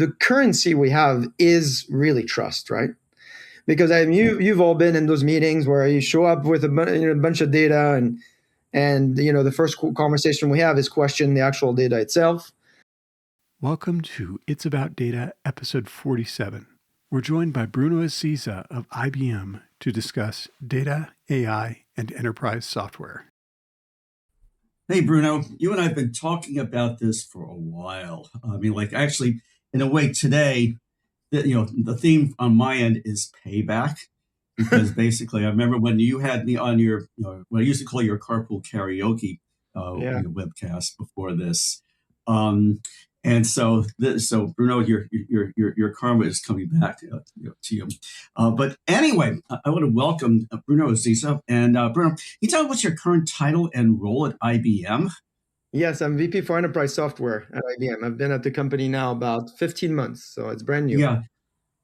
the currency we have is really trust, right? Because you've all been in those meetings where you show up with a bunch of data, and the first conversation we have is question the actual data itself. Welcome to It's About Data, episode 47. We're joined by Bruno Aziza of IBM to discuss data, AI, and enterprise software. Hey, Bruno, you and I have been talking about this for a while. I mean, actually, in a way, today, the theme on my end is payback, because basically, I remember when you had me on your, what I used to call your carpool karaoke Yeah. webcast before this. Um, and so Bruno, your karma is coming back to you. But anyway, I want to welcome Bruno Aziza. And Bruno, can you tell me what's your current title and role at IBM? Yes, I'm VP for enterprise software at IBM. I've been at the company now about 15 months, so it's brand new. Yeah,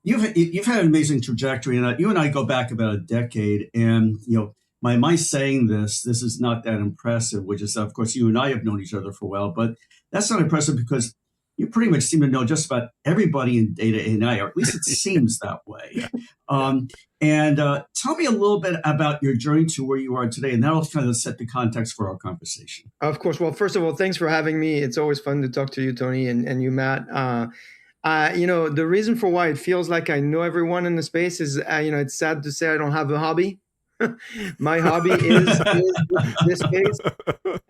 you've had an amazing trajectory, and you and I go back about a decade. And my saying this is not that impressive, which is, of course, you and I have known each other for a while, but that's not impressive because you pretty much seem to know just about everybody in data and AI, or at least it seems that way. And tell me a little bit about your journey to where you are today, and that'll kind of set the context for our conversation. Of course. Well, first of all, thanks for having me. It's always fun to talk to you, Tony, and you, Matt. The reason for why it feels like I know everyone in the space is, it's sad to say I don't have a hobby. My hobby is this space.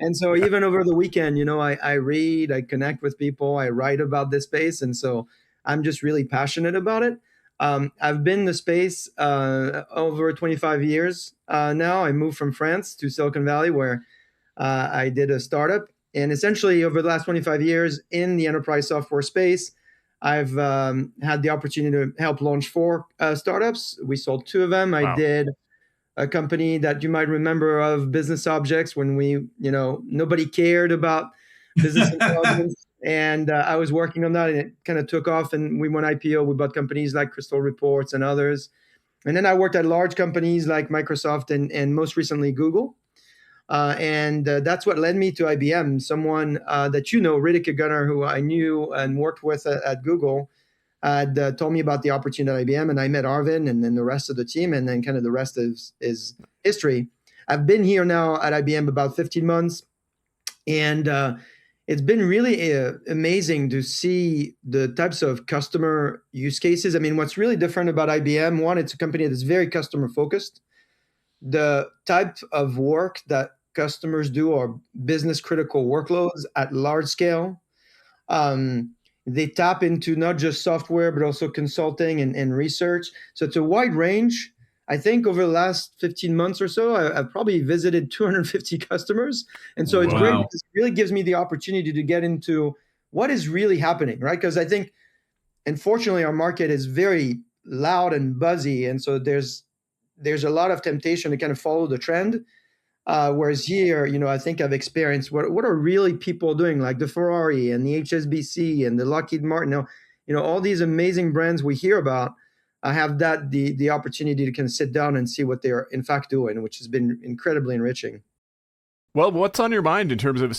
And so even over the weekend, I read, I connect with people, I write about this space. And so I'm just really passionate about it. I've been in the space over 25 years now. I moved from France to Silicon Valley, where I did a startup. And essentially, over the last 25 years in the enterprise software space, I've had the opportunity to help launch 4 startups. We sold 2 of them. Wow. I did a company that you might remember of, Business Objects, when nobody cared about business intelligence. And I was working on that, and it kind of took off, and we went IPO. We bought companies like Crystal Reports and others. And then I worked at large companies like Microsoft and most recently Google. And that's what led me to IBM. Someone that Riddick Gunnar, who I knew and worked with at Google, had told me about the opportunity at IBM, and I met Arvin and then the rest of the team, and then kind of the rest is history. I've been here now at IBM about 15 months, and it's been really amazing to see the types of customer use cases. I mean, what's really different about IBM, one, it's a company that's very customer focused. The type of work that customers do are business critical workloads at large scale. They tap into not just software, but also consulting and research. So it's a wide range. I think over the last 15 months or so, I've probably visited 250 customers. And so it's great Wow. because it really gives me the opportunity to get into what is really happening, right? Because I think, unfortunately, our market is very loud and buzzy. And so there's a lot of temptation to kind of follow the trend. Whereas here, I think I've experienced what are really people doing, like the Ferrari and the HSBC and the Lockheed Martin. All these amazing brands we hear about. I have the opportunity to kind of sit down and see what they are in fact doing, which has been incredibly enriching. Well, what's on your mind in terms of,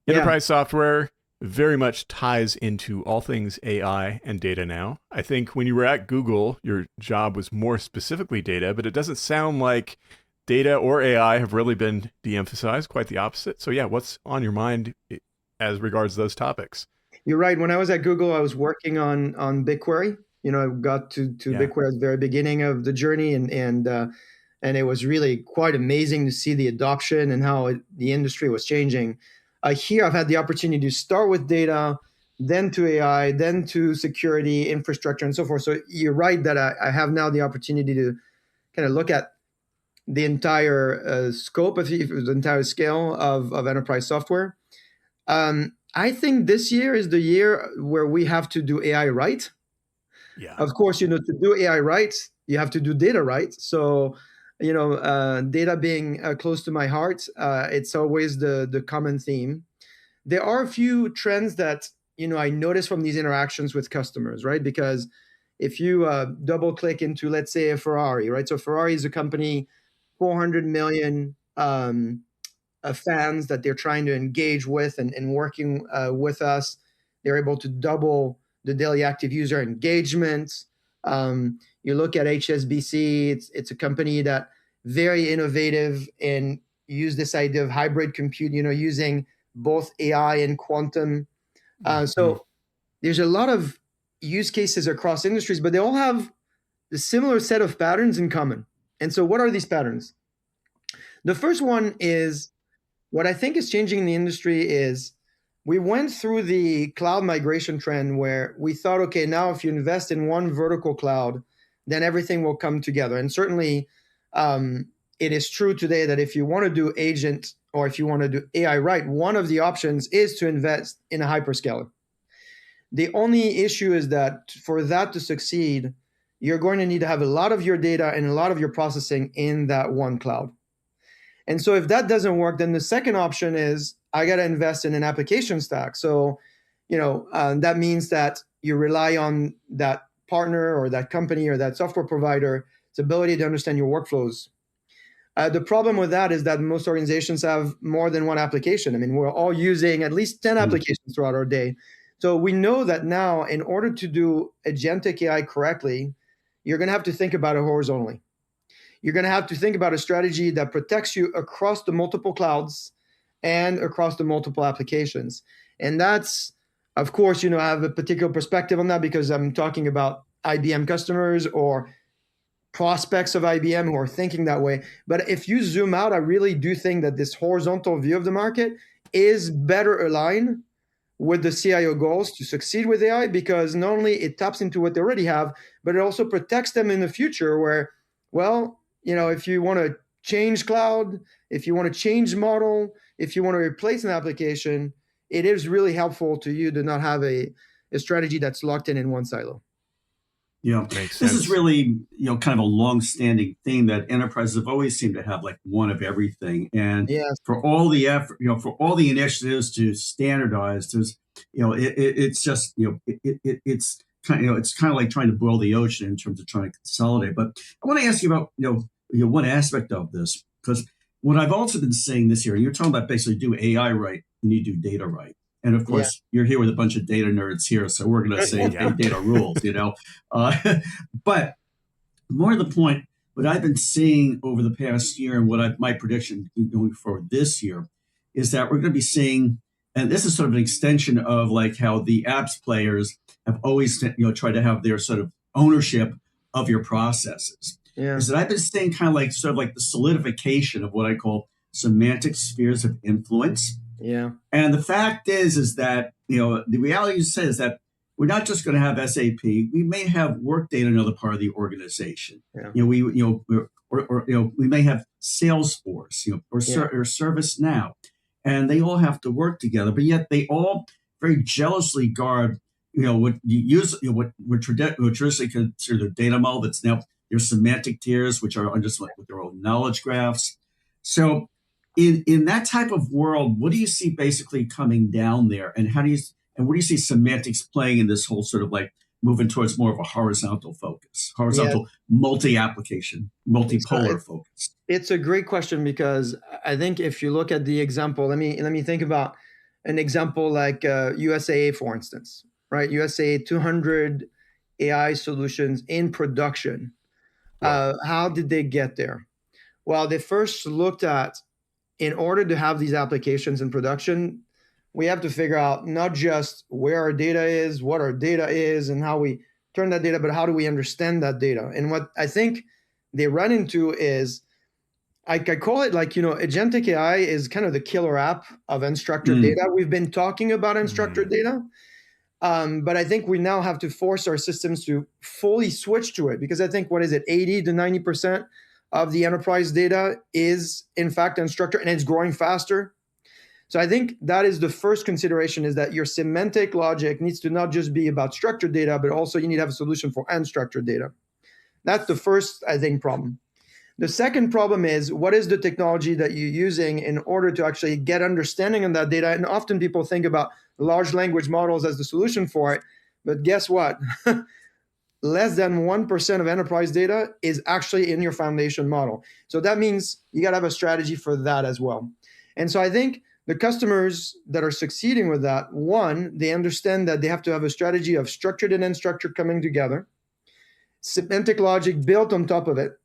enterprise software very much ties into all things AI and data now. I think when you were at Google, your job was more specifically data, but it doesn't sound like data or AI have really been de-emphasized, quite the opposite. So yeah, what's on your mind as regards those topics? You're right. When I was at Google, I was working on BigQuery. I got to BigQuery at the very beginning of the journey, and it was really quite amazing to see the adoption and how the industry was changing. Here, I've had the opportunity to start with data, then to AI, then to security, infrastructure, and so forth. So you're right that I have now the opportunity to kind of look at the entire scope of the entire scale of enterprise software. I think this year is the year where we have to do AI right. Yeah. Of course, to do AI right, you have to do data right. So, data being close to my heart, it's always the common theme. There are a few trends that I notice from these interactions with customers, right? Because if you double click into, let's say, a Ferrari, right? So Ferrari is a company, 400 million fans that they're trying to engage with and working with us. They're able to double the daily active user engagement. You look at HSBC, it's a company that very innovative and use this idea of hybrid compute, using both AI and quantum. So there's a lot of use cases across industries, but they all have the similar set of patterns in common. And so what are these patterns? The first one is what I think is changing in the industry is we went through the cloud migration trend where we thought, okay, now if you invest in one vertical cloud, then everything will come together. And certainly it is true today that if you want to do agent or if you want to do AI right, one of the options is to invest in a hyperscaler. The only issue is that for that to succeed, you're going to need to have a lot of your data and a lot of your processing in that one cloud. And so if that doesn't work, then the second option is I got to invest in an application stack. So, that means that you rely on that partner or that company or that software provider's ability to understand your workflows. The problem with that is that most organizations have more than one application. I mean, we're all using at least 10 applications throughout our day. So we know that now, in order to do agentic AI correctly, you're going to have to think about it horizontally. You're going to have to think about a strategy that protects you across the multiple clouds and across the multiple applications. And that's, of course, I have a particular perspective on that because I'm talking about IBM customers or prospects of IBM who are thinking that way. But if you zoom out, I really do think that this horizontal view of the market is better aligned with the CIO goals to succeed with AI, because not only it taps into what they already have, but it also protects them in the future where, well, if you want to change cloud, if you want to change model, if you want to replace an application, it is really helpful to you to not have a strategy that's locked in one silo. Yeah, makes this sense. is really, kind of a long-standing theme that enterprises have always seemed to have like one of everything. And Yes. for all the effort, for all the initiatives to standardize, there's, it's just, it's kind of like trying to boil the ocean in terms of trying to consolidate. But I want to ask you about, one aspect of this, because what I've also been saying this year, you're talking about basically do AI right, you need to do data right. And of Yeah. course, you're here with a bunch of data nerds here, so we're going to say, Yeah. hey, data rules, But more to the point, what I've been seeing over the past year and my prediction going forward this year is that we're going to be seeing, and this is sort of an extension of like how the apps players have always, tried to have their sort of ownership of your processes. Yeah. Is that I've been seeing kind of like sort of like the solidification of what I call semantic spheres of influence. Yeah. And the fact is that, the reality is that we're not just going to have SAP. We may have Workday in another part of the organization. Yeah. We may have Salesforce, or ServiceNow, and they all have to work together. But yet they all very jealously guard, what you use, what we're traditionally considered their data model. That's now your semantic tiers, which are just like with their own knowledge graphs. So in that type of world, what do you see basically coming down there, and what do you see semantics playing in this whole sort of like moving towards more of a horizontal focus, horizontal multi-application, multipolar focus? It's a great question because I think if you look at the example, let me think about an example like USAA, for instance, right? USAA 200 AI solutions in production. Wow. How did they get there? Well, they first looked at, in order to have these applications in production, we have to figure out not just where our data is, what our data is, and how we turn that data, but how do we understand that data? And what I think they run into is, I call it like, agentic AI is kind of the killer app of unstructured data. We've been talking about unstructured data, but I think we now have to force our systems to fully switch to it, because I think, 80 to 90% of the enterprise data is in fact unstructured, and it's growing faster. So I think that is the first consideration, is that your semantic logic needs to not just be about structured data, but also you need to have a solution for unstructured data. That's the first, I think, problem. The second problem is, what is the technology that you're using in order to actually get understanding of that data? And often people think about large language models as the solution for it. But guess what? Less than 1% of enterprise data is actually in your foundation model. So that means you got to have a strategy for that as well. And so I think the customers that are succeeding with that, one, they understand that they have to have a strategy of structured and unstructured coming together, semantic logic built on top of it,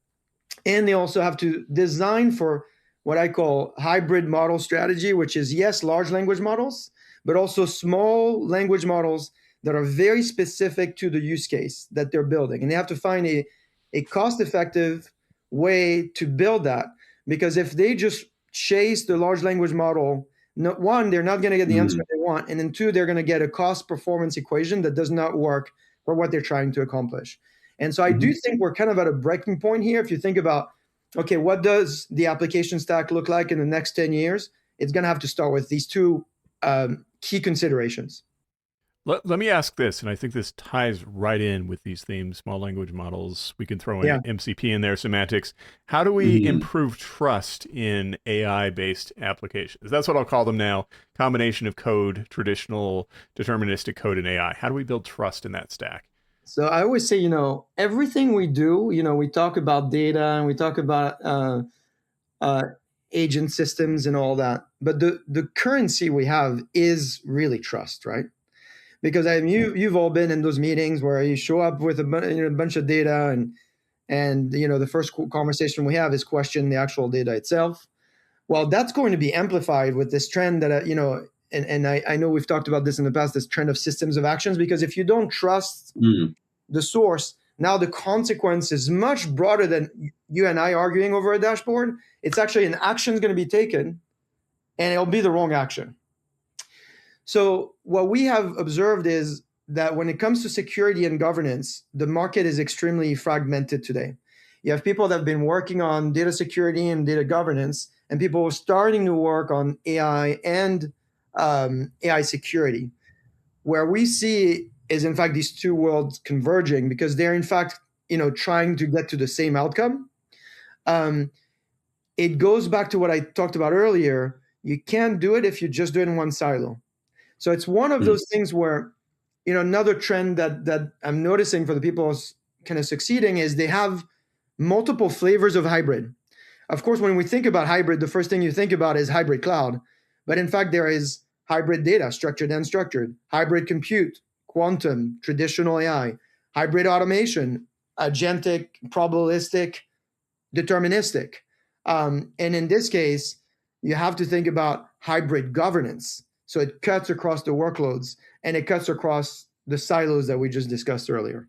and they also have to design for what I call hybrid model strategy, which is, yes, large language models, but also small language models that are very specific to the use case that they're building. And they have to find a cost-effective way to build that. Because if they just chase the large language model, no, one, they're not going to get the answer they want. And then two, they're going to get a cost performance equation that does not work for what they're trying to accomplish. And so I do think we're kind of at a breaking point here. If you think about, okay, what does the application stack look like in the next 10 years? It's going to have to start with these two key considerations. Let me ask this, and I think this ties right in with these themes, small language models. We can throw in MCP in there, semantics. How do we improve trust in AI-based applications? That's what I'll call them now. Combination of code, traditional deterministic code, and AI. How do we build trust in that stack? So I always say, everything we do, we talk about data and we talk about agent systems and all that. But the currency we have is really trust, right? Because you've all been in those meetings where you show up with a bunch of data and the first conversation we have is question the actual data itself. Well, that's going to be amplified with this trend that and I know we've talked about this in the past, this trend of systems of actions, because if you don't trust the source, now the consequence is much broader than you and I arguing over a dashboard. It's actually an action is going to be taken and it'll be the wrong action. So what we have observed is that when it comes to security and governance, the market is extremely fragmented today. You have people that have been working on data security and data governance, and people starting to work on AI and AI security. Where we see is, in fact, these two worlds converging because they're, in fact, trying to get to the same outcome. It goes back to what I talked about earlier. You can't do it if you just do it in one silo. So it's one of those things where, another trend that I'm noticing for the people kind of succeeding is they have multiple flavors of hybrid. Of course, when we think about hybrid, the first thing you think about is hybrid cloud. But in fact, there is hybrid data, structured and unstructured, hybrid compute, quantum, traditional AI, hybrid automation, agentic, probabilistic, deterministic. And in this case, you have to think about hybrid governance. So it cuts across the workloads and it cuts across the silos that we just discussed earlier.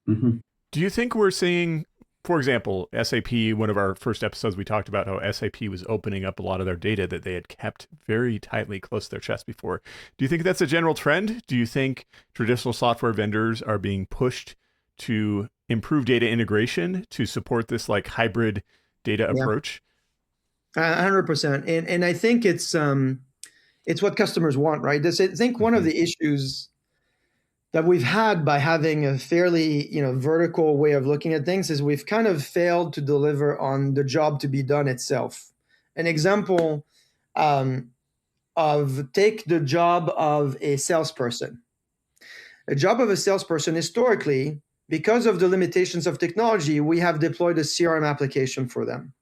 Do you think we're seeing, for example, SAP, one of our first episodes, we talked about how SAP was opening up a lot of their data that they had kept very tightly close to their chest before. Do you think that's a general trend? Do you think traditional software vendors are being pushed to improve data integration to support this like hybrid data approach? 100%. And I think it's what customers want, right? I think one of the issues that we've had by having a fairly, vertical way of looking at things is we've kind of failed to deliver on the job to be done itself. An example of take the job of a salesperson. A job of a salesperson, historically, because of the limitations of technology, we have deployed a CRM application for them.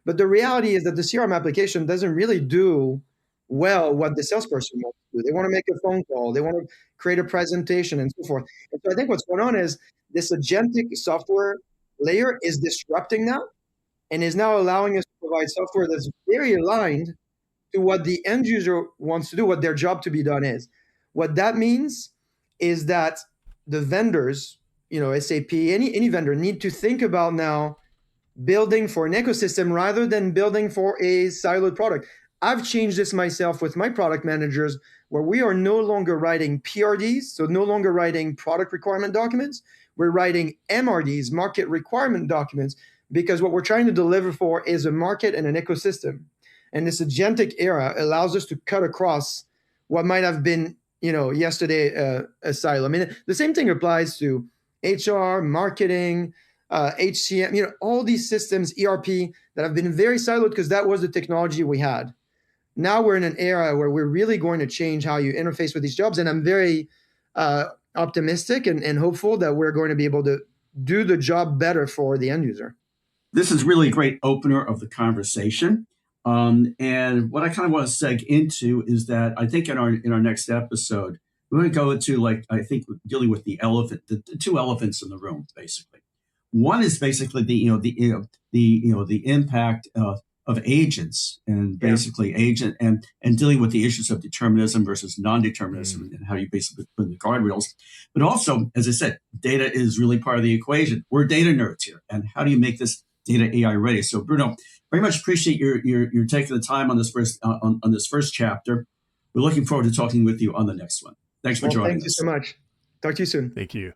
But the reality is that the CRM application doesn't really do well what the salesperson wants to do. They want to make a phone call, they want to create a presentation, and so forth. And so I think what's going on is this agentic software layer is disrupting that and is now allowing us to provide software that's very aligned to what the end user wants to do, what their job to be done is. What that means is that the vendors, SAP, any vendor need to think about now building for an ecosystem rather than building for a siloed product. I've changed this myself with my product managers where we are no longer writing PRDs, so no longer writing product requirement documents. We're writing MRDs, market requirement documents, because what we're trying to deliver for is a market and an ecosystem. And this agentic era allows us to cut across what might have been, yesterday a silo. I mean, the same thing applies to HR, marketing, HCM, all these systems, ERP, that have been very siloed because that was the technology we had. Now we're in an era where we're really going to change how you interface with these jobs. And I'm very optimistic and hopeful that we're going to be able to do the job better for the end user. This is really a great opener of the conversation. And what I kind of want to seg into is that I think in our next episode, we're going to go into, like, I think dealing with the two elephants in the room, basically. One is basically the impact of agents, and basically agent and dealing with the issues of determinism versus non-determinism, and how you basically put in the guardrails. But also, as I said, data is really part of the equation. We're data nerds here, and how do you make this data AI ready? So, Bruno, very much appreciate your taking the time on this first chapter. We're looking forward to talking with you on the next one. Thanks for Well, joining thank you us. so much. Talk to you soon. Thank you.